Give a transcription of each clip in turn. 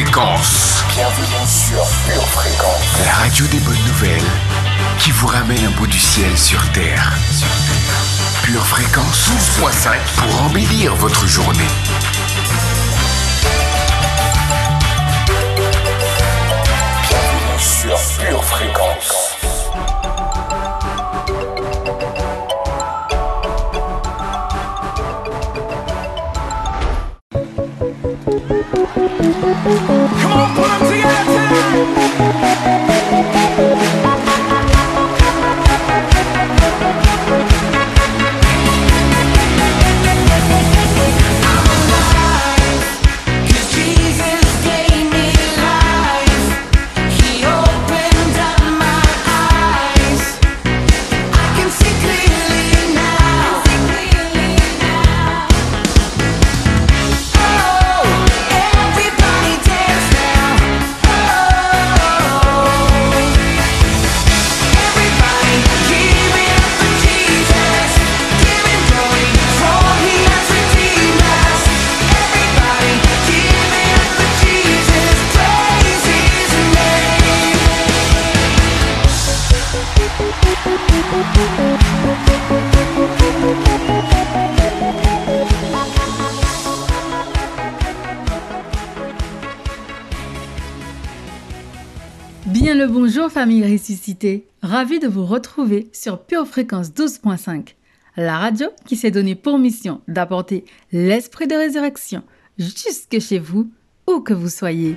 Fréquence. Bienvenue sur Pure Fréquence. La radio des bonnes nouvelles qui vous ramène un bout du ciel sur Terre. Pure Fréquence 12.5 pour embellir votre journée. Bienvenue sur Pure Fréquence. Come on, put 'em together. Bien le bonjour famille ressuscitée, ravi de vous retrouver sur Pure Fréquence 12.5, la radio qui s'est donnée pour mission d'apporter l'esprit de résurrection jusque chez vous, où que vous soyez.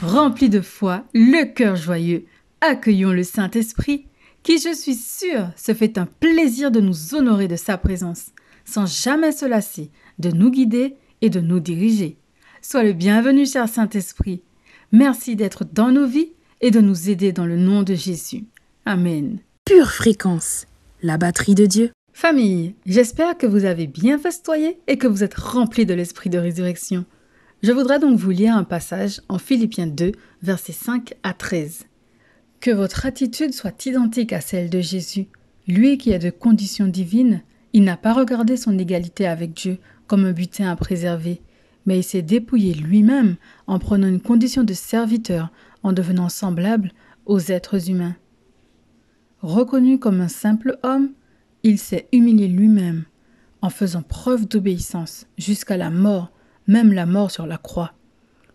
Remplis de foi, le cœur joyeux, accueillons le Saint-Esprit, qui, je suis sûre, se fait un plaisir de nous honorer de sa présence, sans jamais se lasser de nous guider et de nous diriger. Sois le bienvenu, cher Saint-Esprit. Merci d'être dans nos vies et de nous aider dans le nom de Jésus. Amen. Pure Fréquence, la batterie de Dieu. Famille, j'espère que vous avez bien festoyé et que vous êtes remplis de l'esprit de résurrection. Je voudrais donc vous lire un passage en Philippiens 2, versets 5 à 13. Que votre attitude soit identique à celle de Jésus. Lui qui est de condition divine, il n'a pas regardé son égalité avec Dieu comme un butin à préserver, mais il s'est dépouillé lui-même en prenant une condition de serviteur, en devenant semblable aux êtres humains. Reconnu comme un simple homme, il s'est humilié lui-même, en faisant preuve d'obéissance jusqu'à la mort, même la mort sur la croix.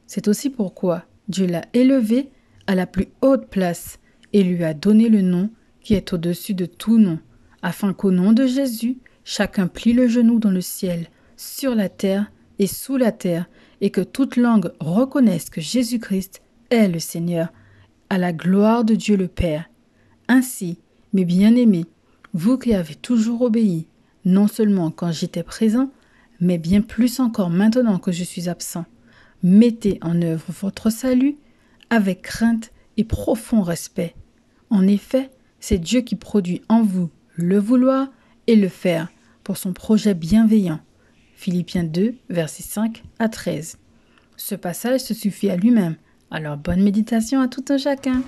C'est aussi pourquoi Dieu l'a élevé à la plus haute place et lui a donné le nom qui est au-dessus de tout nom, afin qu'au nom de Jésus, chacun plie le genou dans le ciel, sur la terre et sous la terre, et que toute langue reconnaisse que Jésus-Christ est le Seigneur, à la gloire de Dieu le Père. Ainsi, mes bien-aimés, vous qui avez toujours obéi, non seulement quand j'étais présent, mais bien plus encore maintenant que je suis absent, mettez en œuvre votre salut avec crainte et profond respect. En effet, c'est Dieu qui produit en vous le vouloir et le faire pour son projet bienveillant. Philippiens 2, versets 5 à 13. Ce passage se suffit à lui-même, alors bonne méditation à tout un chacun.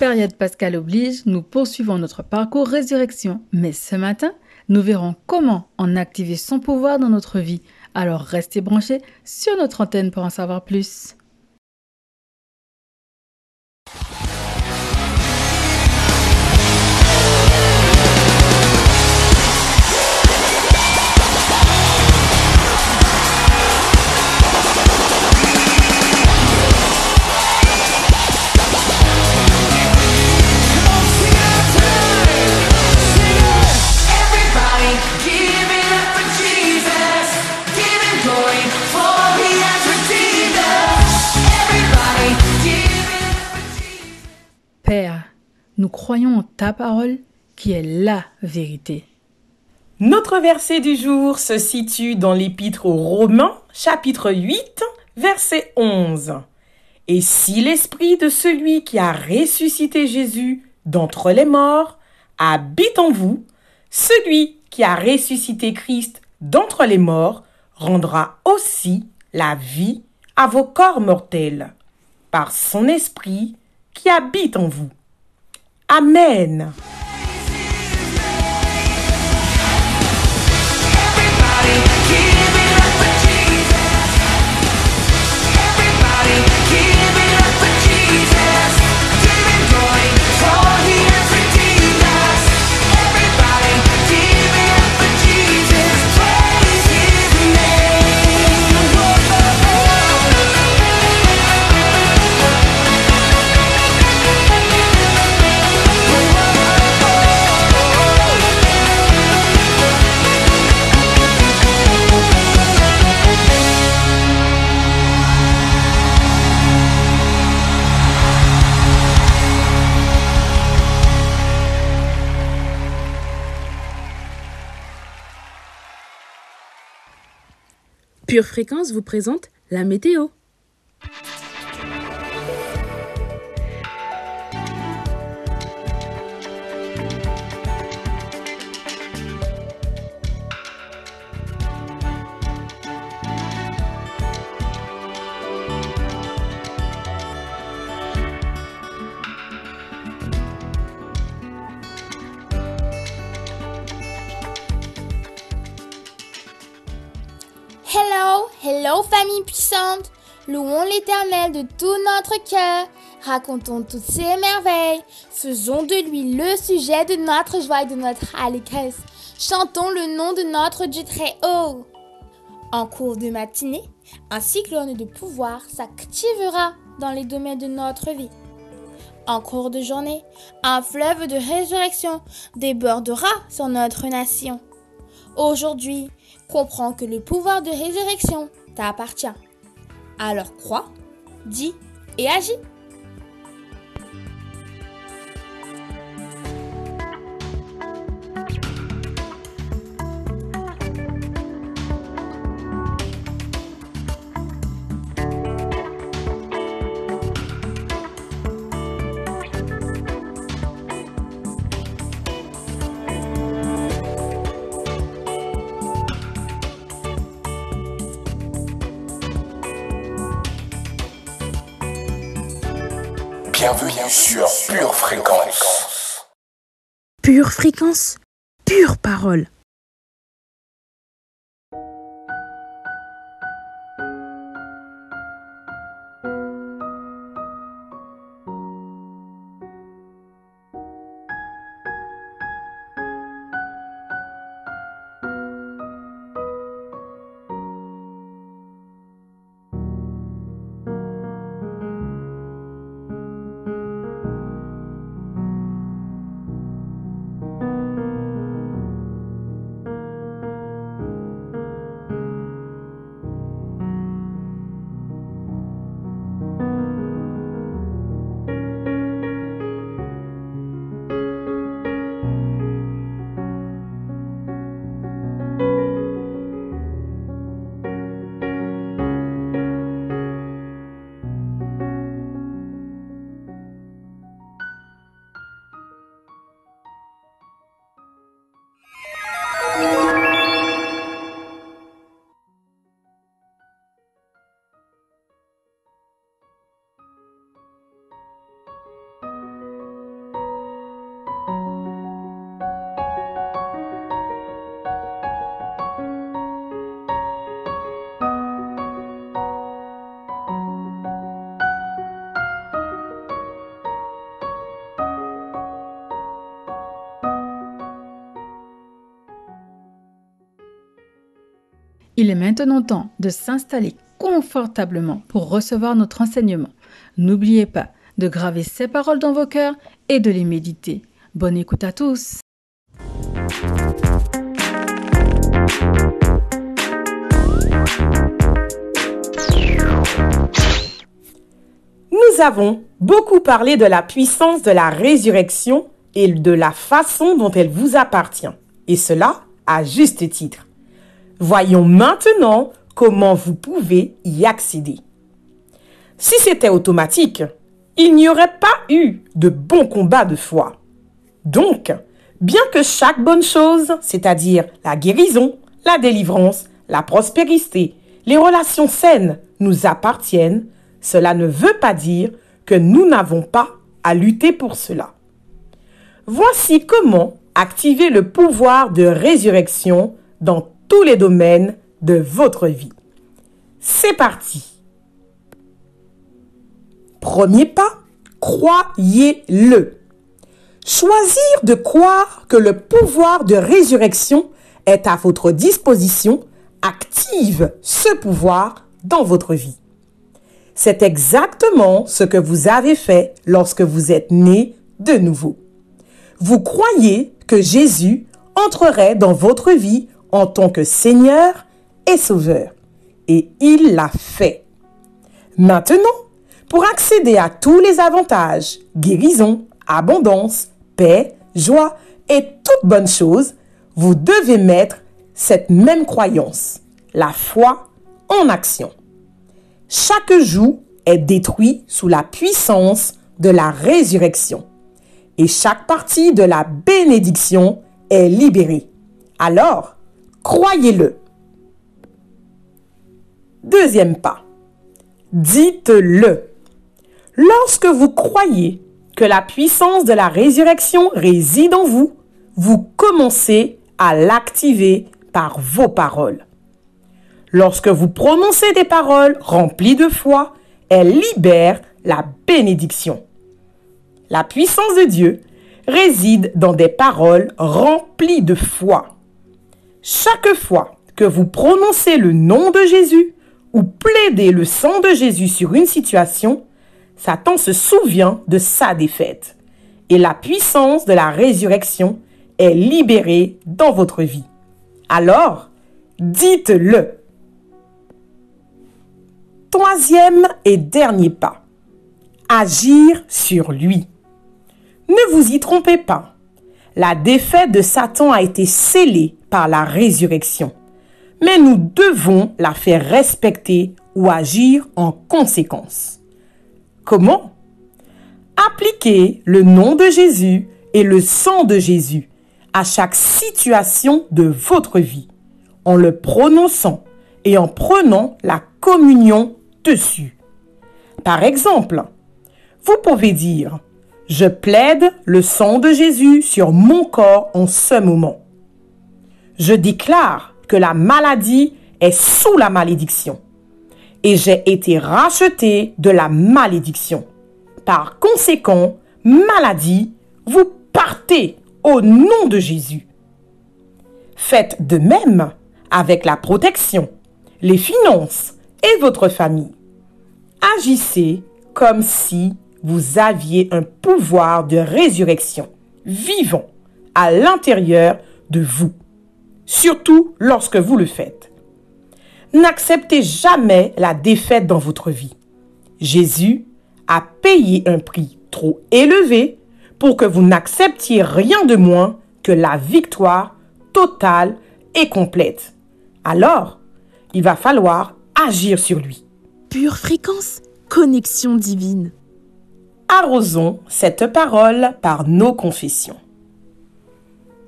Période pascale oblige, nous poursuivons notre parcours résurrection. Mais ce matin, nous verrons comment en activer son pouvoir dans notre vie. Alors restez branchés sur notre antenne pour en savoir plus. Père, nous croyons en ta parole qui est la vérité. Notre verset du jour se situe dans l'Épître aux Romains, chapitre 8, verset 11. Et si l'esprit de celui qui a ressuscité Jésus d'entre les morts habite en vous, celui qui a ressuscité Christ d'entre les morts rendra aussi la vie à vos corps mortels, par son esprit qui habite en vous. Amen. Pure Fréquence vous présente la météo. Hello famille puissante, louons l'Éternel de tout notre cœur, racontons toutes ses merveilles, faisons de lui le sujet de notre joie et de notre allégresse, chantons le nom de notre Dieu très haut. En cours de matinée, un cyclone de pouvoir s'activera dans les domaines de notre vie. En cours de journée, un fleuve de résurrection débordera sur notre nation. Aujourd'hui, comprends que le pouvoir de résurrection t'appartient. Alors crois, dis et agis. Bienvenue sur Pure Fréquence. Pure Fréquence, pure parole. Il est maintenant temps de s'installer confortablement pour recevoir notre enseignement. N'oubliez pas de graver ces paroles dans vos cœurs et de les méditer. Bonne écoute à tous. Nous avons beaucoup parlé de la puissance de la résurrection et de la façon dont elle vous appartient, et cela à juste titre. Voyons maintenant comment vous pouvez y accéder. Si c'était automatique, il n'y aurait pas eu de bon combat de foi. Donc, bien que chaque bonne chose, c'est-à-dire la guérison, la délivrance, la prospérité, les relations saines nous appartiennent, cela ne veut pas dire que nous n'avons pas à lutter pour cela. Voici comment activer le pouvoir de résurrection dans tous les domaines de votre vie. C'est parti! Premier pas, croyez-le. Choisir de croire que le pouvoir de résurrection est à votre disposition active ce pouvoir dans votre vie. C'est exactement ce que vous avez fait lorsque vous êtes né de nouveau. Vous croyez que Jésus entrerait dans votre vie en tant que Seigneur et Sauveur. Et il l'a fait. Maintenant, pour accéder à tous les avantages, guérison, abondance, paix, joie et toutes bonnes choses, vous devez mettre cette même croyance, la foi, en action. Chaque joug est détruit sous la puissance de la résurrection et chaque partie de la bénédiction est libérée. Alors, croyez-le. Deuxième pas, dites-le. Lorsque vous croyez que la puissance de la résurrection réside en vous, vous commencez à l'activer par vos paroles. Lorsque vous prononcez des paroles remplies de foi, elles libèrent la bénédiction. La puissance de Dieu réside dans des paroles remplies de foi. Chaque fois que vous prononcez le nom de Jésus ou plaidez le sang de Jésus sur une situation, Satan se souvient de sa défaite et la puissance de la résurrection est libérée dans votre vie. Alors, dites-le. Troisième et dernier pas, agir sur lui. Ne vous y trompez pas. La défaite de Satan a été scellée par la résurrection, mais nous devons la faire respecter ou agir en conséquence. Comment? Appliquez le nom de Jésus et le sang de Jésus à chaque situation de votre vie, en le prononçant et en prenant la communion dessus. Par exemple, vous pouvez dire « Je plaide le sang de Jésus sur mon corps en ce moment. Je déclare que la maladie est sous la malédiction et j'ai été racheté de la malédiction. Par conséquent, maladie, vous partez au nom de Jésus. » Faites de même avec la protection, les finances et votre famille. Agissez comme si vous aviez un pouvoir de résurrection vivant à l'intérieur de vous, surtout lorsque vous le faites. N'acceptez jamais la défaite dans votre vie. Jésus a payé un prix trop élevé pour que vous n'acceptiez rien de moins que la victoire totale et complète. Alors, il va falloir agir sur lui. Pure fréquence, connexion divine. Arrosons cette parole par nos confessions.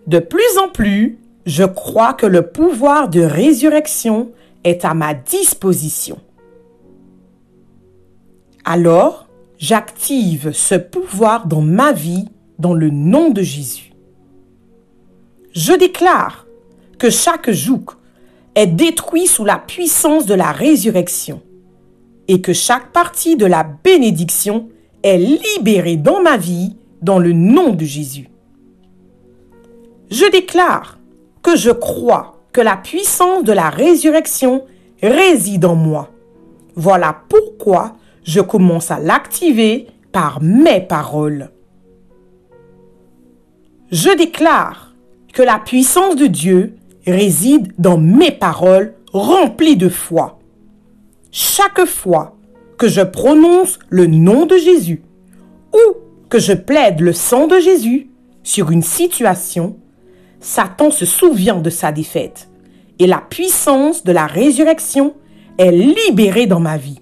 De plus en plus, je crois que le pouvoir de résurrection est à ma disposition. Alors, j'active ce pouvoir dans ma vie dans le nom de Jésus. Je déclare que chaque joug est détruit sous la puissance de la résurrection et que chaque partie de la bénédiction est libérée dans ma vie dans le nom de Jésus. Je déclare que je crois que la puissance de la résurrection réside en moi. Voilà pourquoi je commence à l'activer par mes paroles. Je déclare que la puissance de Dieu réside dans mes paroles remplies de foi. Chaque fois que je prononce le nom de Jésus ou que je plaide le sang de Jésus sur une situation, Satan se souvient de sa défaite et la puissance de la résurrection est libérée dans ma vie.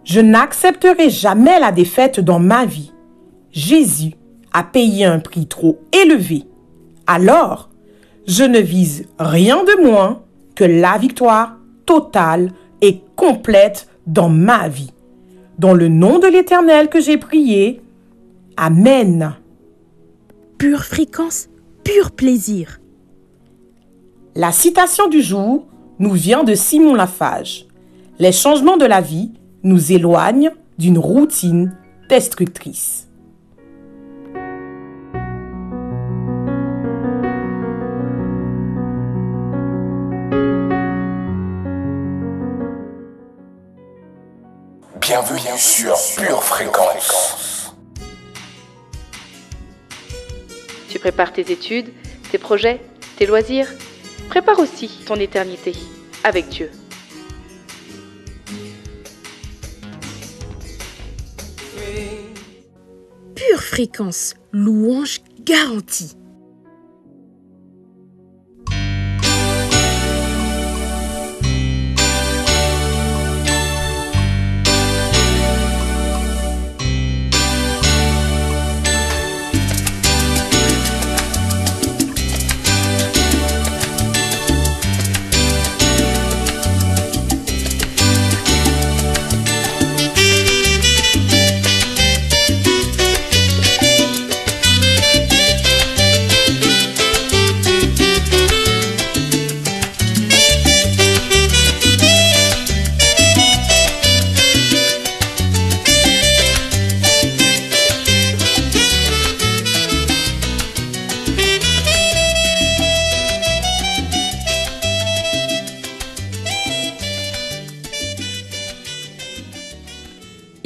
Je n'accepterai jamais la défaite dans ma vie. Jésus a payé un prix trop élevé. Alors, je ne vise rien de moins que la victoire totale et complète dans ma vie. Dans le nom de l'Éternel que j'ai prié. Amen. Pure fréquence, pur plaisir. La citation du jour nous vient de Simon Lafage. Les changements de la vie nous éloignent d'une routine destructrice. Bienvenue sur Pure Fréquence. Tu prépares tes études, tes projets, tes loisirs. Prépare aussi ton éternité avec Dieu. Pure fréquence, louange garantie.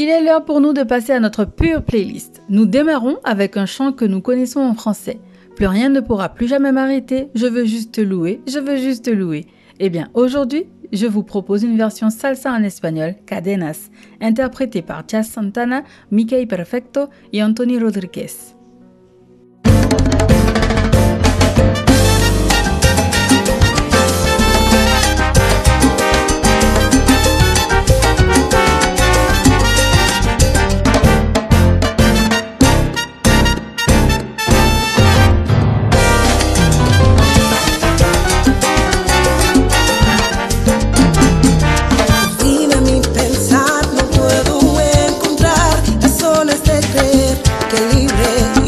Il est l'heure pour nous de passer à notre pure playlist. Nous démarrons avec un chant que nous connaissons en français. Plus rien ne pourra plus jamais m'arrêter, je veux juste te louer, je veux juste te louer. Eh bien, aujourd'hui, je vous propose une version salsa en espagnol, Cadenas, interprétée par Jazz Santana, Mickey Perfecto et Anthony Rodriguez. Que libre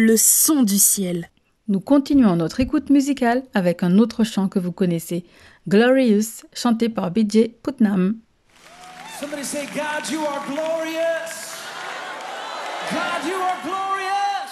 le son du ciel. Nous continuons notre écoute musicale avec un autre chant que vous connaissez, Glorious, chanté par B.J. Putnam. Somebody say, God, you are glorious. God, you are glorious.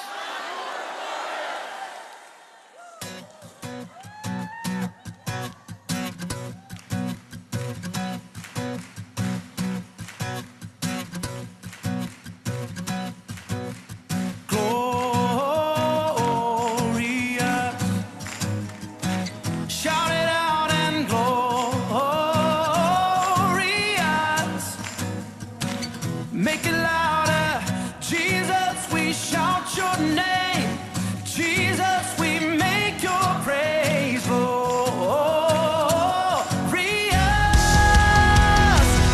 Make it louder, Jesus, we shout your name. Jesus, we make your praise glorious.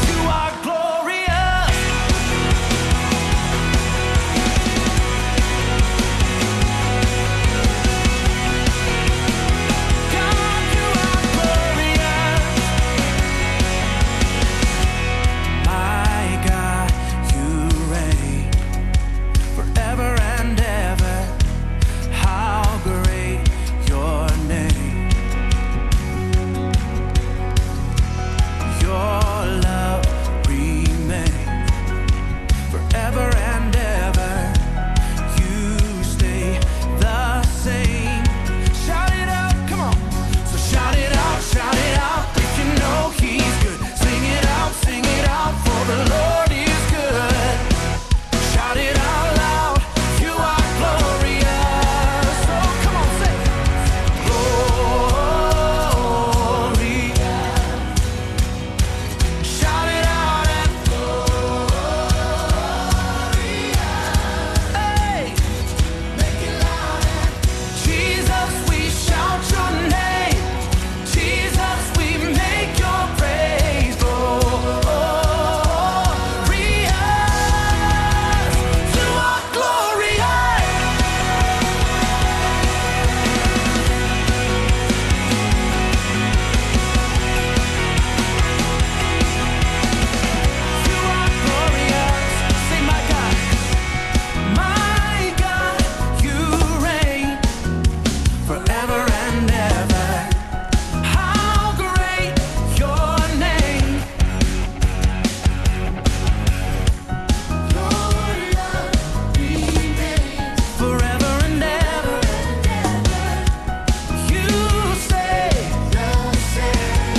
You are glorious. God, you are glorious. My God, you reign forever and ever. How great your name. Your love remains forever and ever. You stay the same. Shout it out, come on. So shout it out, if you know he's good. Sing it out, for the Lord is good. Shout it out loud, you are glorious. So come on, say glory. Shout it out and hey, make it loud and Jesus, we shout your name. Jesus, we make your praise glorious. You are glorious. You are glorious. Say, my God, you reign forever and ever. How great your name. Your love remains forever and ever. You say the same.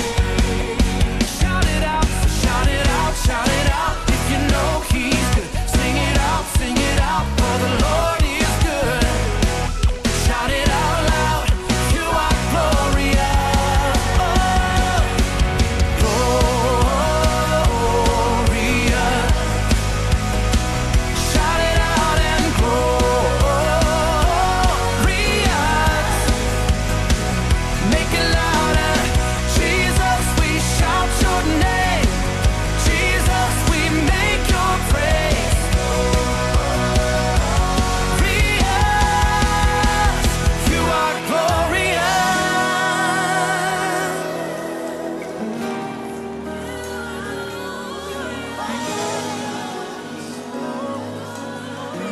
Shout it out, if you know he's good. Sing it out, for the Lord is good. Shout it out loud, you are glorious. Glorious. Shout it out and glorious. Make it louder, Jesus, we shout your name. Jesus, we make your praise glorious. You are glorious.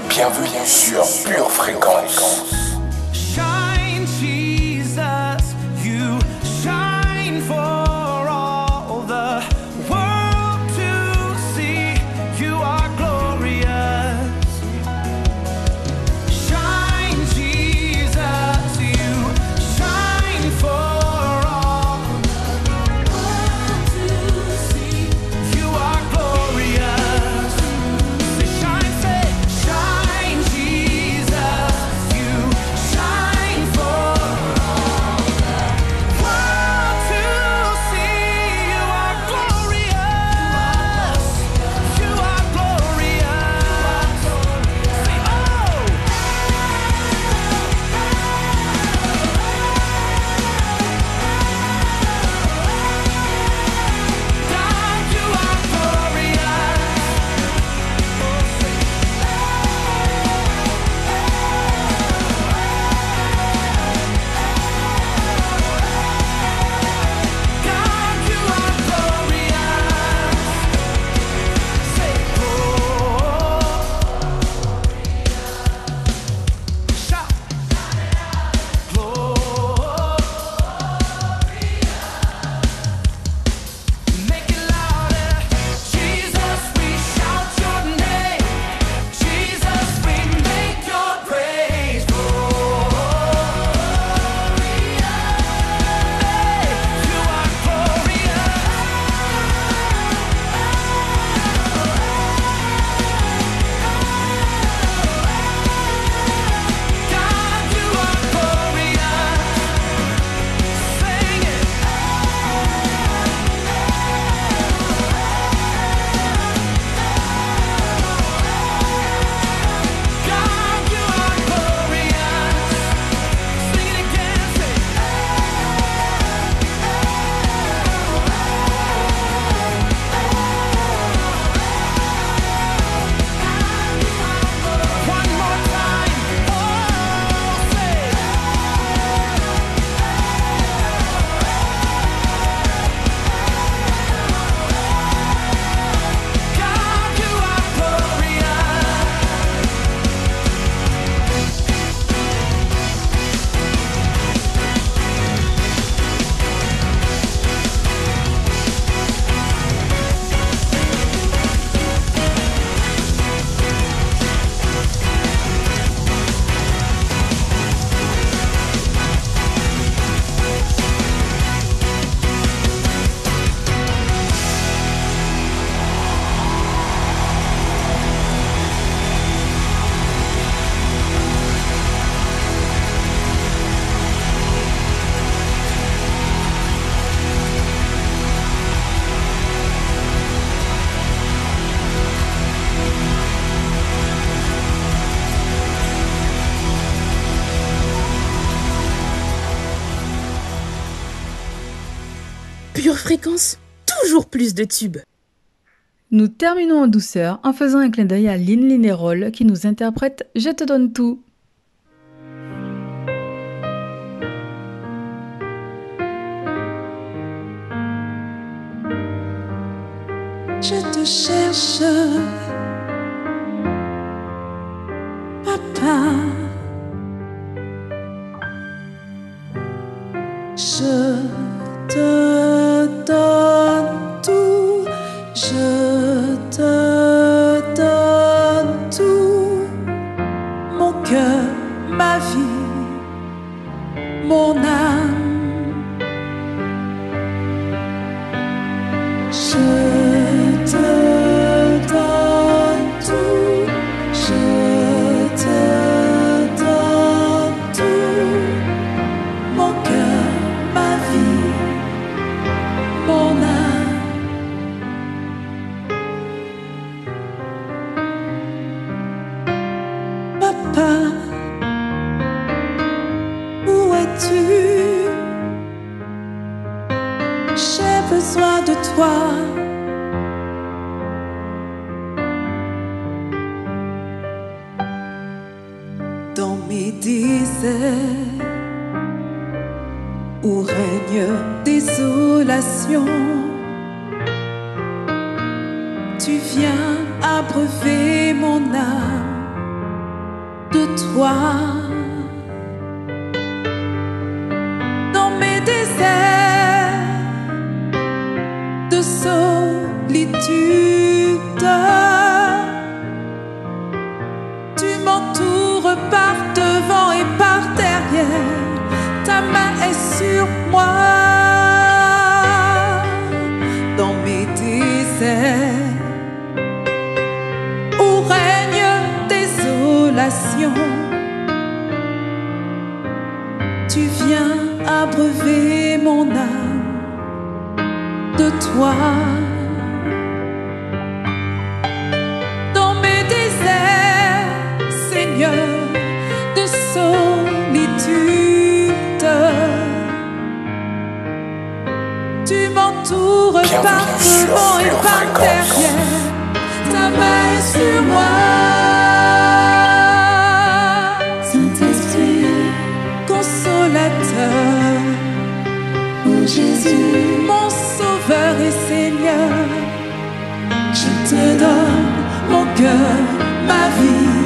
Bienvenue sur Pure Fréquence. Shine, Jesus, you shine for all the world to see. You are glorious. Shine, Jesus, you shine for all the world to see. You are glorious. Say, shine, Jesus, you Pure Fréquence, toujours plus de tubes. Nous terminons en douceur en faisant un clin d'œil à Lynn Linerol qui nous interprète « Je te donne tout ». Je te cherche, papa. Je te donne tout, je te donne tout, mon cœur, ma vie, mon âme. Je te donne tout, je te donne tout, mon cœur, ma vie, mon âme. Papa, où es-tu? J'ai besoin de toi. Dans mes déserts où règne désolation, tu viens abreuver mon âme de toi. Dans mes déserts de solitude, tu m'entoures par devant et par derrière, ta main est sur moi. Dans mes déserts où règne désolation, tu viens abreuver mon âme de toi. Dans mes déserts, Seigneur, de solitude, tu m'entoures par devant et par derrière, ta main est sur moi. Saint-Esprit, consolateur, oh Jésus, mon Sauveur et Seigneur, je te donne mon cœur, ma vie,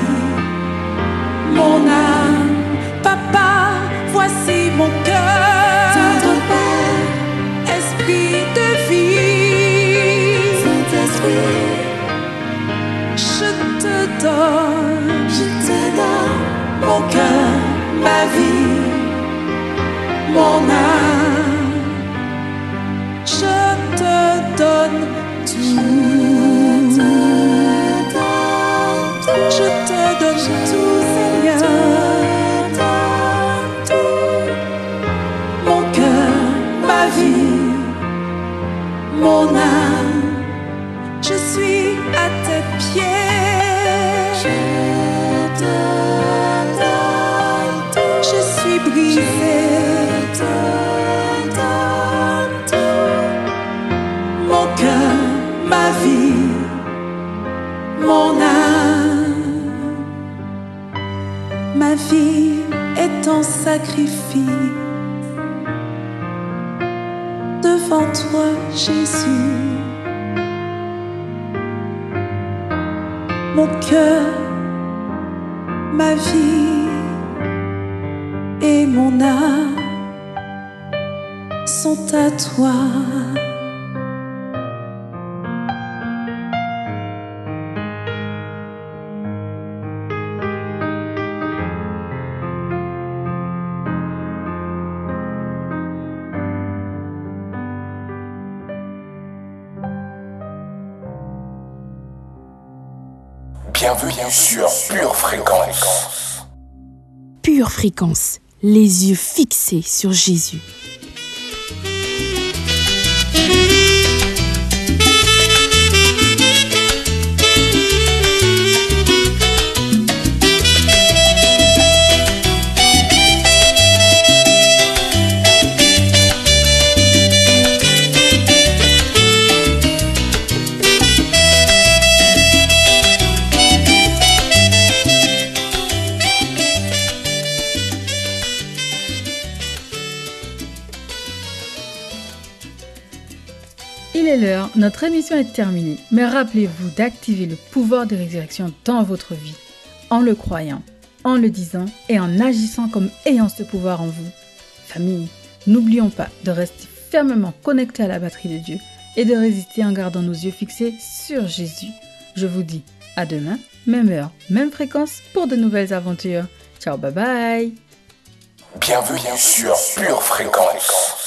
mon âme. Papa, voici mon cœur, tendre Père, esprit de vie, Saint-Esprit, je te donne mon cœur, ma vie, mon âme. Je te donne tout, je te donne tout, Seigneur, mon cœur, ma vie, mon âme. Je suis à tes pieds, je te donne tout, je suis brisée, mon cœur, ma vie, mon âme. Ma vie est en sacrifice devant toi, Jésus. Mon cœur, ma vie et mon âme sont à toi. Bienvenue sur Pure Fréquence. Pure Fréquence, les yeux fixés sur Jésus. Il est l'heure, notre émission est terminée, mais rappelez-vous d'activer le pouvoir de résurrection dans votre vie, en le croyant, en le disant et en agissant comme ayant ce pouvoir en vous. Famille, n'oublions pas de rester fermement connectés à la batterie de Dieu et de résister en gardant nos yeux fixés sur Jésus. Je vous dis à demain, même heure, même fréquence pour de nouvelles aventures. Ciao, bye bye. Bienvenue sur Pure Fréquence.